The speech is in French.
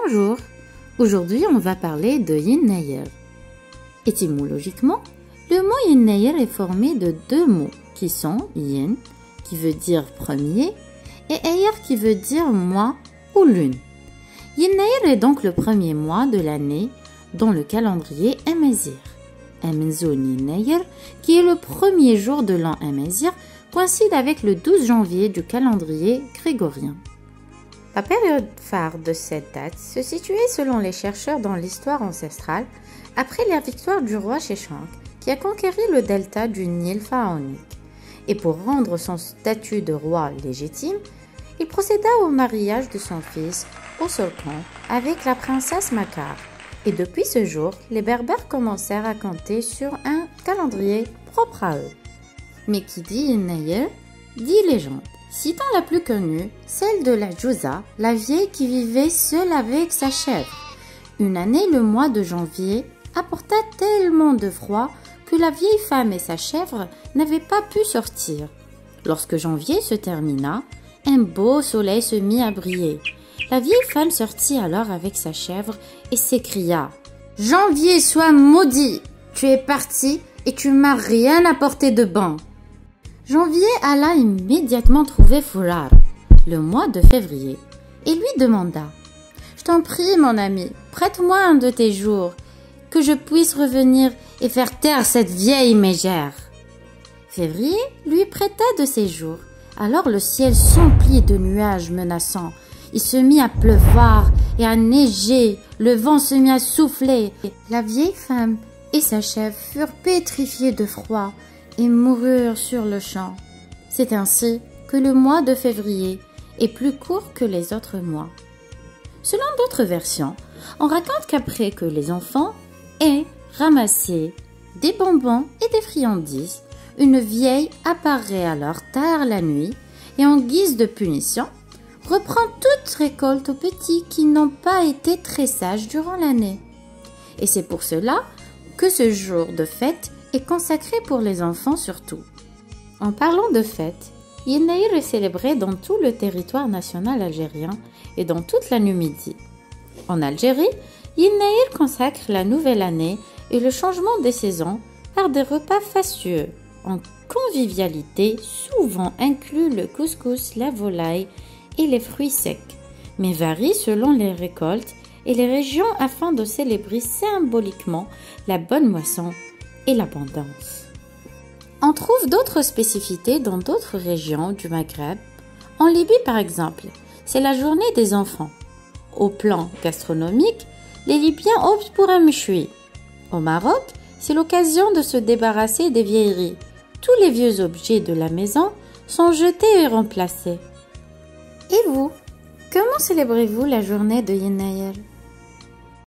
Bonjour, aujourd'hui on va parler de Yenneyer. Étymologiquement, le mot Yenneyer est formé de deux mots qui sont Yen, qui veut dire premier, et Eyer qui veut dire mois ou lune. Yenneyer est donc le premier mois de l'année dans le calendrier Amazigh. Amenzon Yenneyer, qui est le premier jour de l'an Amazigh, coïncide avec le 12 janvier du calendrier grégorien. La période phare de cette date se situait selon les chercheurs dans l'histoire ancestrale après la victoire du roi Sheshonq qui a conquéri le delta du Nil pharaonique. Et pour rendre son statut de roi légitime, il procéda au mariage de son fils Osorkon avec la princesse Makar. Et depuis ce jour, les Berbères commencèrent à compter sur un calendrier propre à eux. Mais qui dit Yenneyer, dit légende. Citant la plus connue, celle de la Djouza, la vieille qui vivait seule avec sa chèvre. Une année, le mois de janvier, apporta tellement de froid que la vieille femme et sa chèvre n'avaient pas pu sortir. Lorsque janvier se termina, un beau soleil se mit à briller. La vieille femme sortit alors avec sa chèvre et s'écria « Janvier soit maudit! Tu es parti et tu m'as rien apporté de bon !» Janvier alla immédiatement trouver Foulard, le mois de février, et lui demanda « Je t'en prie, mon ami, prête-moi un de tes jours, que je puisse revenir et faire taire cette vieille mégère. » Février lui prêta de ses jours. Alors le ciel s'emplit de nuages menaçants. Il se mit à pleuvoir et à neiger, le vent se mit à souffler. La vieille femme et sa chèvre furent pétrifiées de froid et moururent sur le champ. C'est ainsi que le mois de février est plus court que les autres mois. Selon d'autres versions, on raconte qu'après que les enfants aient ramassé des bonbons et des friandises, une vieille apparaît alors tard la nuit et en guise de punition, reprend toute récolte aux petits qui n'ont pas été très sages durant l'année. Et c'est pour cela que ce jour de fête est consacré pour les enfants surtout. En parlant de fête, Yenneyer est célébré dans tout le territoire national algérien et dans toute la Numidie. En Algérie, Yenneyer consacre la nouvelle année et le changement des saisons par des repas fastueux, en convivialité souvent inclus le couscous, la volaille et les fruits secs, mais varie selon les récoltes et les régions afin de célébrer symboliquement la bonne moisson et l'abondance. On trouve d'autres spécificités dans d'autres régions du Maghreb. En Libye par exemple, c'est la journée des enfants. Au plan gastronomique, les Libyens optent pour un méchoui. Au Maroc, c'est l'occasion de se débarrasser des vieilleries. Tous les vieux objets de la maison sont jetés et remplacés. Et vous, comment célébrez-vous la journée de Yenneyer ?